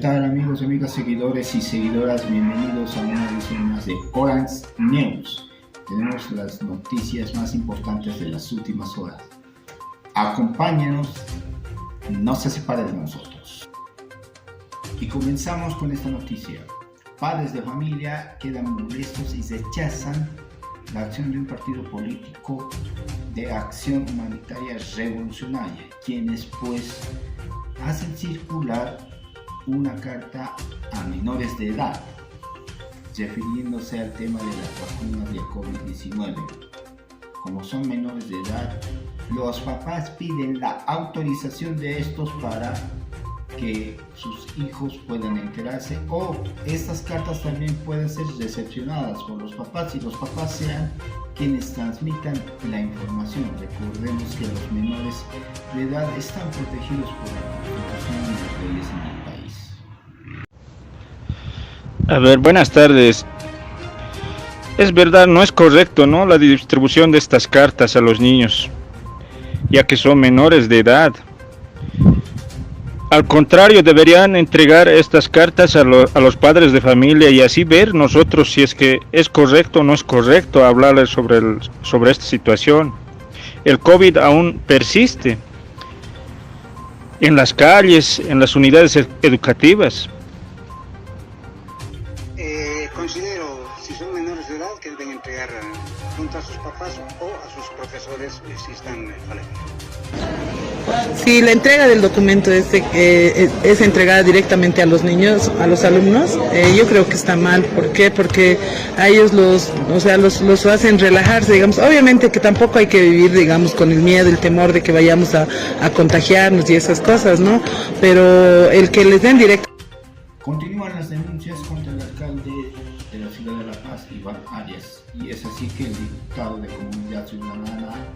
tal, amigos, amigas, seguidores y seguidoras? Bienvenidos a una edición más de Orange News. Tenemos las noticias más importantes de las últimas horas. Acompáñenos, no se separe de nosotros. Y comenzamos con esta noticia. Padres de familia quedan molestos y rechazan la acción de un partido político de acción humanitaria revolucionaria, quienes pues hacen circular una carta a menores de edad, refiriéndose al tema de las vacunas del COVID-19. Como son menores de edad, los papás piden la autorización de estos para que sus hijos puedan enterarse, o estas cartas también pueden ser recepcionadas por los papás y los papás sean quienes transmitan la información. Recordemos que los menores de edad están protegidos por la Constitución y las leyes en el país. A ver, buenas tardes. Es verdad, no es correcto, ¿no?, la distribución de estas cartas a los niños, ya que son menores de edad. Al contrario, deberían entregar estas cartas a los padres de familia y así ver nosotros si es que es correcto o no es correcto hablarles sobre esta situación. El COVID aún persiste en las calles, en las unidades educativas. Considero, si son menores de edad, que deben entregar junto a sus papás o a sus profesores si están en el colegio. Si la entrega del documento es entregada directamente a los niños, a los alumnos, yo creo que está mal. ¿Por qué? Porque a ellos los hacen relajarse, digamos. Obviamente que tampoco hay que vivir, digamos, con el miedo, el temor de que vayamos a contagiarnos y esas cosas, ¿no? Pero el que les den directo. Continúan las denuncias contra el alcalde de la ciudad de La Paz, Iván Arias, y es así que el diputado de Comunidad Ciudadana,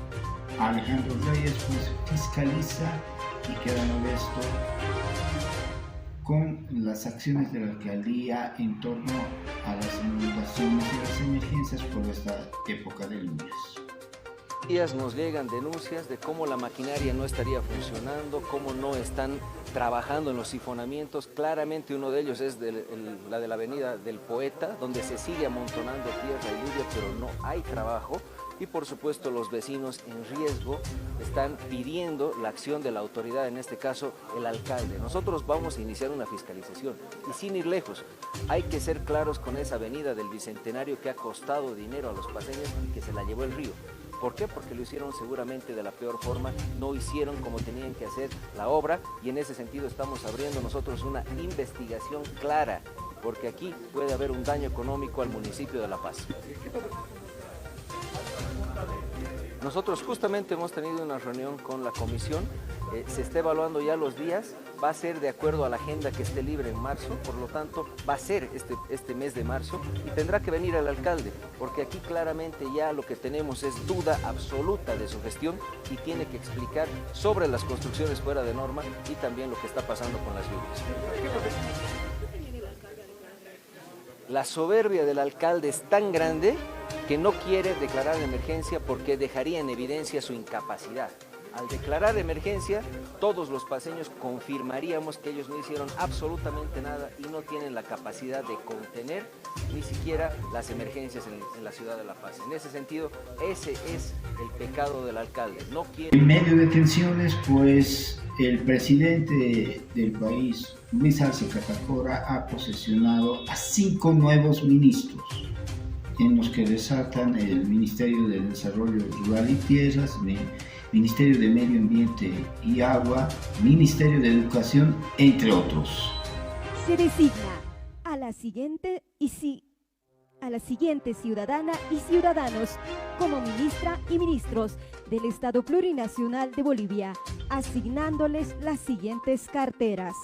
Alejandro Reyes, pues fiscaliza y queda molesto con las acciones de la alcaldía en torno a las inundaciones y las emergencias por esta época de lluvias. Nos llegan denuncias de cómo la maquinaria no estaría funcionando, cómo no están trabajando en los sifonamientos. Claramente uno de ellos es la de la avenida del Poeta, donde se sigue amontonando tierra y lluvia, pero no hay trabajo. Y por supuesto los vecinos en riesgo están pidiendo la acción de la autoridad, en este caso el alcalde. Nosotros vamos a iniciar una fiscalización y sin ir lejos, hay que ser claros con esa avenida del Bicentenario que ha costado dinero a los paseños y que se la llevó el río. ¿Por qué? Porque lo hicieron seguramente de la peor forma, no hicieron como tenían que hacer la obra, y en ese sentido estamos abriendo nosotros una investigación clara, porque aquí puede haber un daño económico al municipio de La Paz. Nosotros justamente hemos tenido una reunión con la comisión, se está evaluando ya los días, va a ser de acuerdo a la agenda que esté libre en marzo, por lo tanto va a ser este mes de marzo y tendrá que venir el alcalde, porque aquí claramente ya lo que tenemos es duda absoluta de su gestión y tiene que explicar sobre las construcciones fuera de norma y también lo que está pasando con las lluvias. La soberbia del alcalde es tan grande que no quiere declarar emergencia porque dejaría en evidencia su incapacidad. Al declarar emergencia, todos los paseños confirmaríamos que ellos no hicieron absolutamente nada y no tienen la capacidad de contener ni siquiera las emergencias en la ciudad de La Paz. En ese sentido, ese es el pecado del alcalde. No quiere... En medio de tensiones, pues el presidente del país, Luis Arce Catacora, ha posesionado a 5 nuevos ministros, en los que resaltan el Ministerio de Desarrollo Rural y Tierras, Ministerio de Medio Ambiente y Agua, Ministerio de Educación, entre otros. Se designa a la siguiente ciudadana y ciudadanos como ministra y ministros del Estado Plurinacional de Bolivia, asignándoles las siguientes carteras.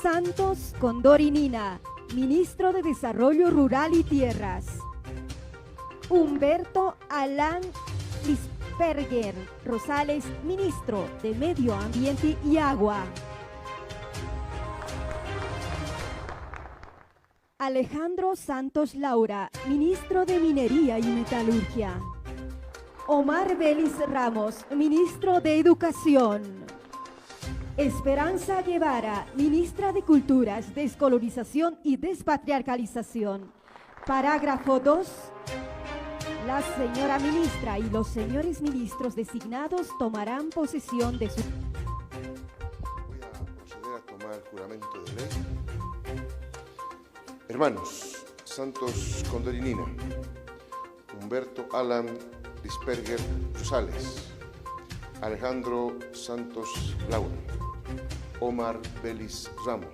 Santos Condorinina, Ministro de Desarrollo Rural y Tierras. Humberto Alán Lisperger Rosales, Ministro de Medio Ambiente y Agua. Alejandro Santos Laura, Ministro de Minería y Metalurgia. Omar Vélez Ramos, Ministro de Educación. Esperanza Guevara, ministra de Culturas, Descolonización y Despatriarcalización. Parágrafo 2. La señora ministra y los señores ministros designados tomarán posesión de su... Voy a proceder a tomar juramento de ley. Hermanos, Santos Condorinina, Humberto Alan Lisperger Rosales, Alejandro Santos Laura, Omar Belis Ramos,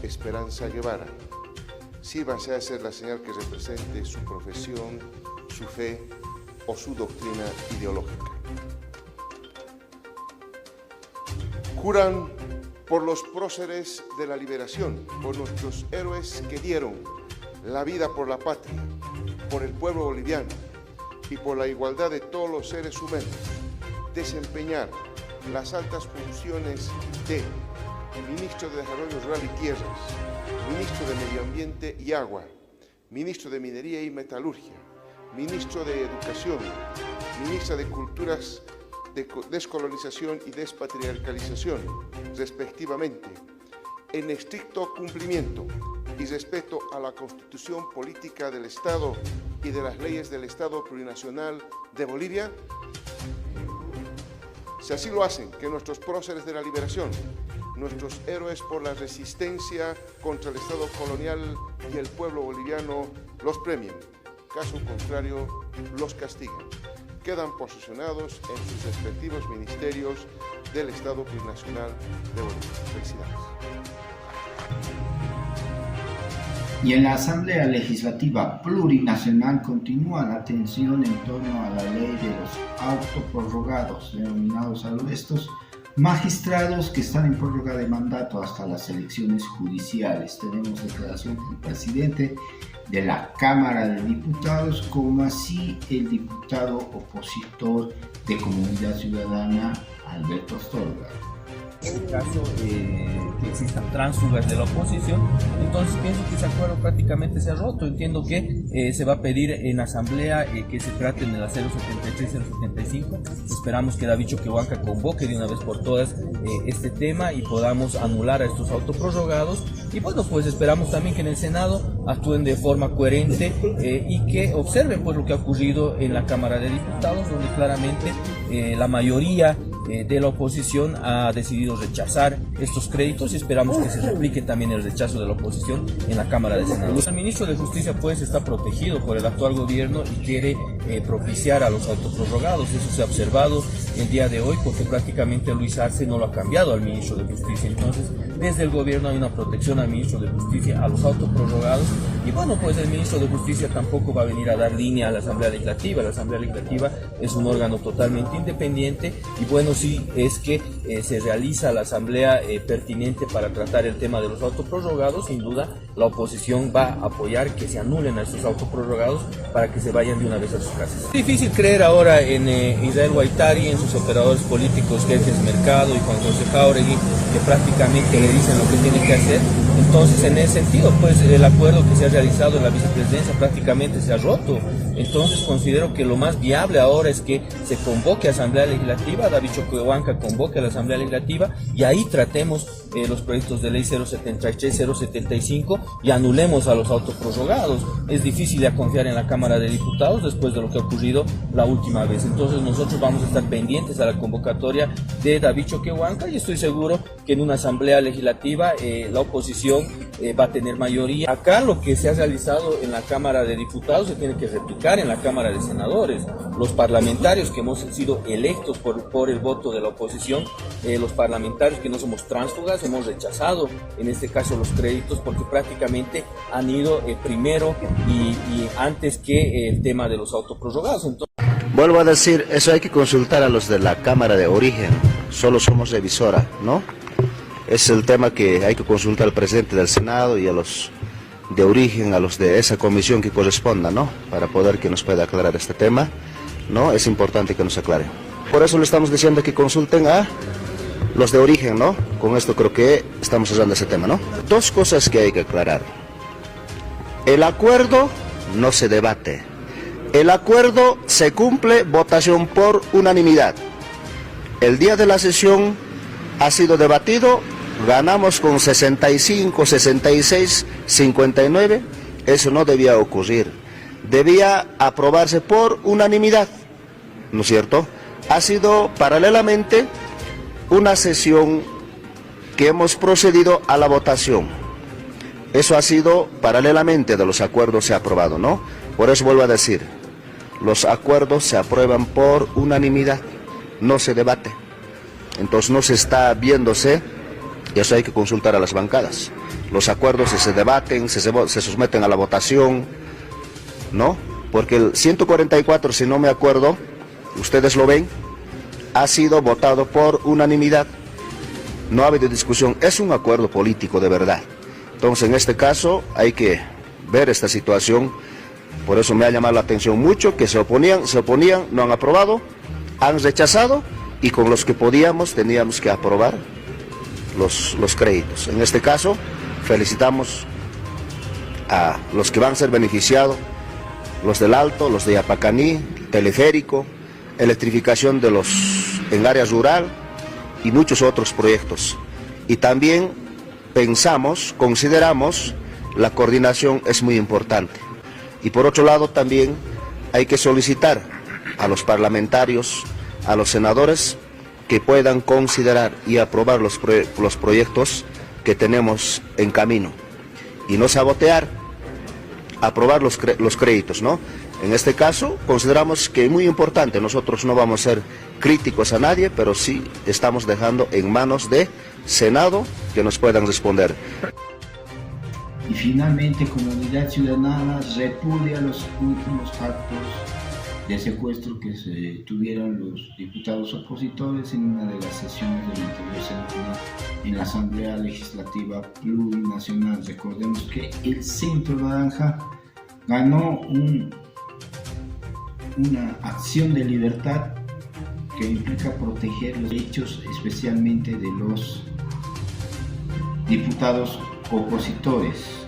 Esperanza Guevara, sírvase a hacer la señal que represente su profesión, su fe o su doctrina ideológica. Juran por los próceres de la liberación, por nuestros héroes que dieron la vida por la patria, por el pueblo boliviano y por la igualdad de todos los seres humanos, desempeñar las altas funciones de Ministro de Desarrollo Rural y Tierras, Ministro de Medio Ambiente y Agua, Ministro de Minería y Metalurgia, Ministro de Educación, Ministra de Culturas, de Descolonización y Despatriarcalización, respectivamente, en estricto cumplimiento y respeto a la Constitución Política del Estado y de las leyes del Estado Plurinacional de Bolivia. Si así lo hacen, que nuestros próceres de la liberación, nuestros héroes por la resistencia contra el Estado colonial y el pueblo boliviano los premien. Caso contrario, los castigan. Quedan posicionados en sus respectivos ministerios del Estado Plurinacional de Bolivia. Felicidades. Y en la Asamblea Legislativa Plurinacional continúa la tensión en torno a la ley de los autoprorrogados, denominados a estos magistrados que están en prórroga de mandato hasta las elecciones judiciales. Tenemos declaración del presidente de la Cámara de Diputados, como así el diputado opositor de Comunidad Ciudadana, Alberto Astorga. En este caso que existan tránsfugas de la oposición, entonces pienso que ese acuerdo prácticamente se ha roto. Entiendo que se va a pedir en asamblea que se traten de la 073 075. Esperamos que David Choquehuanca convoque de una vez por todas este tema y podamos anular a estos autoprorrogados. Y bueno, pues esperamos también que en el Senado actúen de forma coherente y que observen pues lo que ha ocurrido en la Cámara de Diputados, donde claramente la mayoría de la oposición ha decidido rechazar estos créditos y esperamos que se replique también el rechazo de la oposición en la Cámara de Senadores. El ministro de Justicia pues está protegido por el actual gobierno y quiere propiciar a los autoprorrogados. Eso se ha observado el día de hoy porque prácticamente Luis Arce no lo ha cambiado al ministro de Justicia. Entonces desde el gobierno hay una protección al ministro de Justicia, a los autoprorrogados, y bueno, pues el ministro de Justicia tampoco va a venir a dar línea a la Asamblea Legislativa. La Asamblea Legislativa es un órgano totalmente independiente y bueno, sí es que se realiza la asamblea pertinente para tratar el tema de los autoprorrogados. Sin duda la oposición va a apoyar que se anulen a estos autoprorrogados para que se vayan de una vez a sus casas. Es difícil creer ahora en Israel Guaitari, en sus operadores políticos, Jefes Mercado y Juan José Jauregui, que prácticamente le dicen lo que tiene que hacer. Entonces, en ese sentido, pues el acuerdo que se ha realizado en la vicepresidencia prácticamente se ha roto. Entonces, considero que lo más viable ahora es que se convoque a Asamblea Legislativa, David Choquehuanca convoque a la Asamblea Legislativa y ahí tratemos los proyectos de ley 073, 075 y anulemos a los autoprorrogados. Es difícil ya confiar en la Cámara de Diputados después de lo que ha ocurrido la última vez. Entonces, nosotros vamos a estar pendientes a la convocatoria de David Choquehuanca y estoy seguro que en una Asamblea Legislativa la oposición va a tener mayoría. Acá lo que se ha realizado en la Cámara de Diputados se tiene que replicar en la Cámara de Senadores. Los parlamentarios que hemos sido electos por el voto de la oposición, los parlamentarios que no somos tránsfugas, hemos rechazado en este caso los créditos porque prácticamente han ido primero y antes que el tema de los autoprorrogados. Entonces, vuelvo a decir, eso hay que consultar a los de la Cámara de Origen, solo somos revisora, ¿no? Es el tema que hay que consultar al presidente del Senado y a los de Origen, a los de esa comisión que corresponda, ¿no? Para poder que nos pueda aclarar este tema, ¿no? Es importante que nos aclare. Por eso le estamos diciendo que consulten a los de Origen, ¿no? Con esto creo que estamos cerrando ese tema, ¿no? Dos cosas que hay que aclarar. El acuerdo no se debate. El acuerdo se cumple votación por unanimidad. El día de la sesión ha sido debatido, ganamos con 65, 66, 59, eso no debía ocurrir, debía aprobarse por unanimidad, ¿no es cierto? Ha sido paralelamente una sesión que hemos procedido a la votación, eso ha sido paralelamente de los acuerdos se ha aprobado, ¿no? Por eso vuelvo a decir, los acuerdos se aprueban por unanimidad, no se debate. Entonces no se está viéndose, y eso hay que consultar a las bancadas. Los acuerdos se debaten, se someten a la votación, ¿no? Porque el 144, si no me acuerdo, ustedes lo ven, ha sido votado por unanimidad. No ha habido discusión, es un acuerdo político de verdad. Entonces en este caso hay que ver esta situación, por eso me ha llamado la atención mucho que se oponían, no han aprobado, han rechazado, y con los que podíamos teníamos que aprobar los créditos. En este caso, felicitamos a los que van a ser beneficiados, los del Alto, los de Yapacaní, teleférico, electrificación en área rural y muchos otros proyectos. Y también consideramos, la coordinación es muy importante. Y por otro lado también hay que solicitar a los parlamentarios, a los senadores, que puedan considerar y aprobar los proyectos que tenemos en camino y no sabotear, aprobar los créditos, ¿no? En este caso consideramos que es muy importante, nosotros no vamos a ser críticos a nadie, pero sí estamos dejando en manos de Senado que nos puedan responder. Y finalmente, Comunidad Ciudadana repudia los últimos actos de secuestro que se tuvieron los diputados opositores en una de las sesiones del anterior semana en la Asamblea Legislativa Plurinacional. Recordemos que el Centro Naranja ganó una acción de libertad que implica proteger los derechos, especialmente de los diputados opositores.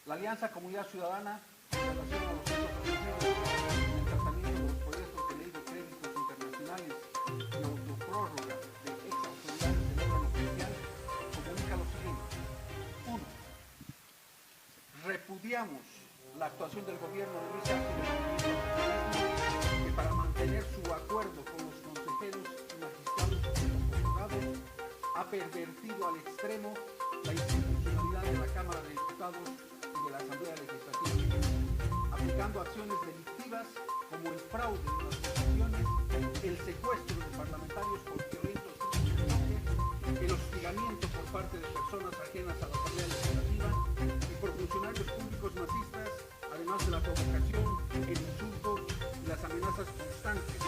La Alianza Comunidad Ciudadana, en relación a los hechos ocurridos en el tratamiento de los proyectos de ley de créditos internacionales y autoprórroga de ex autoridades del órgano judicial, comunica lo siguiente. 1. Repudiamos la actuación del gobierno de Luis Arce que para mantener su acuerdo con los consejeros y magistrados juzgados ha pervertido al extremo la institucionalidad de la Cámara de Diputados de la Asamblea Legislativa, aplicando acciones delictivas como el fraude en las votaciones, el secuestro de parlamentarios por violentos el hostigamiento por parte de personas ajenas a la Asamblea Legislativa y por funcionarios públicos masistas, además de la provocación, el insulto y las amenazas constantes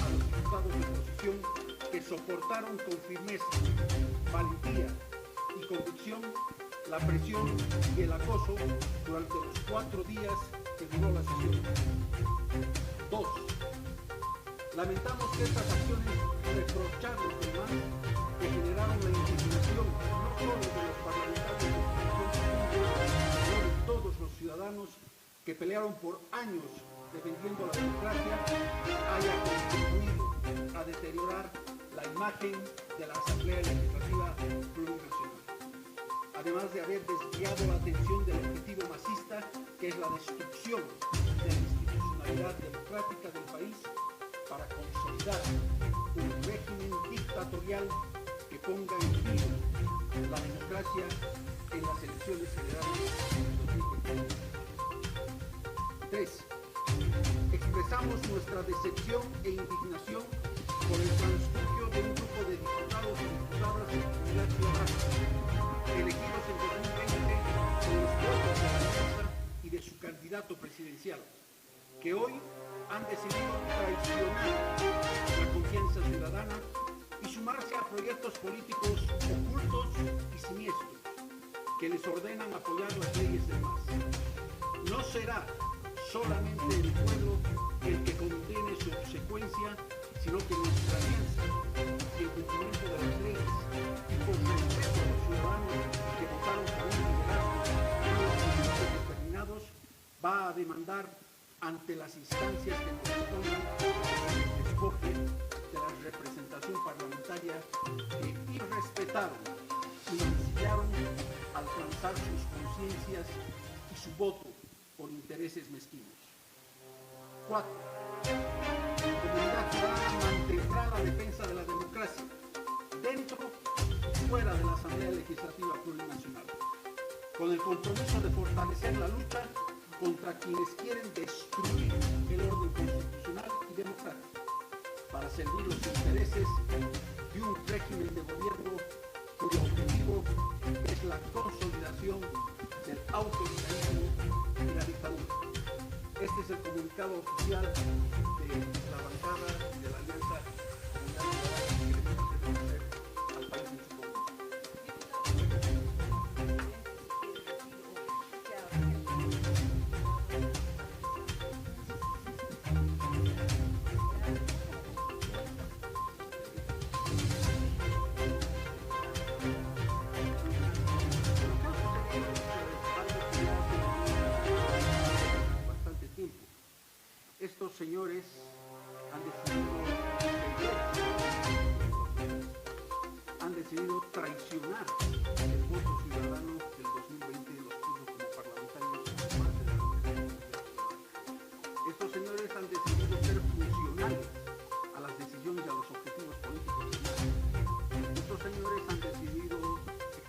a los diputados de oposición que soportaron con firmeza, valentía y convicción la presión y el acoso durante los 4 días que duró la sesión. 2. Lamentamos que estas acciones reprochables demás que generaron la indignación no solo de los parlamentarios de oposición, sino de todos los ciudadanos que pelearon por años defendiendo la democracia, haya contribuido a deteriorar la imagen de la Asamblea Legislativa Plurinacional. Además de haber desviado la atención del objetivo masista, que es la destrucción de la institucionalidad democrática del país, para consolidar un régimen dictatorial que ponga en peligro la democracia en las elecciones generales de 2020. 3. Expresamos nuestra decepción e indignación por el transcurso de un grupo de diputados y diputadas de la Comunidad Ciudadana elegidos en 2020 con los votos de la Alianza y de su candidato presidencial, que hoy han decidido traicionar la confianza ciudadana y sumarse a proyectos políticos ocultos y siniestros que les ordenan apoyar las leyes del MAS. No será solamente el pueblo el que condene su obsecuencia, sino que nuestra alianza y el cumplimiento de las leyes y por respeto a los ciudadanos que votaron por un liderazgo y los principios determinados va a demandar ante las instancias que correspondan que se escoge de la representación parlamentaria que irrespetaron y mancillaron alcanzar sus conciencias y su voto por intereses mezquinos. 4. La comunidad ciudadana mantendrá la defensa de la democracia dentro y fuera de la Asamblea Legislativa Plurinacional, con el compromiso de fortalecer la lucha contra quienes quieren destruir el orden constitucional y democrático para servir los intereses de un régimen de gobierno cuyo objetivo es la consolidación del autoritarismo y la dictadura. Este es el comunicado oficial de la bancada de la Alianza Comunitaria que queremos reconocer al país en su conjunto. Estos señores han decidido traicionar el voto ciudadano del 2020 y los puso como parlamentarios parte de la Universidad. Estos señores han decidido ser funcionales a las decisiones y a los objetivos políticos. Estos señores han decidido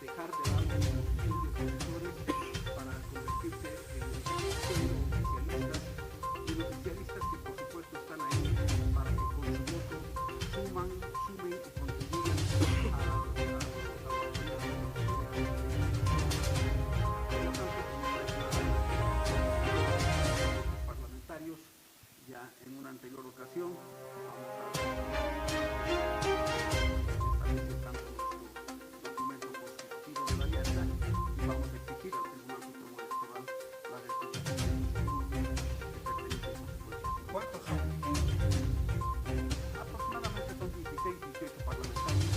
dejar de lado la posición de profesores para convertirse en oficialistas. Y los oficialistas que por supuesto están ahí para que con su voto sumen y contribuyan a la autoridad los parlamentarios. Ya en una anterior ocasión establece tanto nuestro documento constitutivo de la alianza y vamos a exigir al Tribunal Supremo Electoral la restitución de ¿cuántos son? Aproximadamente son 16, 18 parlamentarios.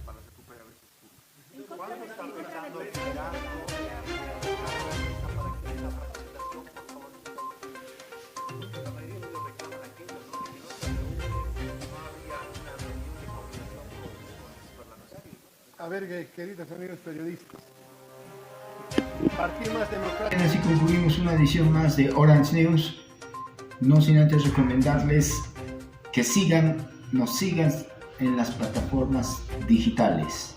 Para recuperar estos puntos. ¿Cuándo está empezando el para que esta presentación, por favor, porque la mayoría de los reclaman aquellos, ¿no? Que no había una reunión de coordinación con los parlamentarios. A ver, queridos amigos periodistas, Partido Más Democrático. Así concluimos una edición más de Orange News, no sin antes recomendarles que nos sigan en las plataformas digitales.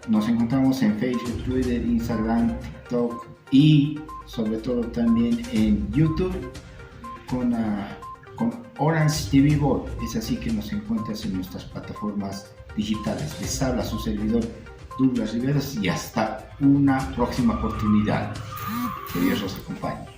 Nos encontramos en Facebook, Twitter, Instagram, TikTok y sobre todo también en YouTube con Orange TV Board. Es así que nos encuentras en nuestras plataformas digitales. Les habla su servidor Douglas Riveros y hasta una próxima oportunidad. Que Dios los acompañe.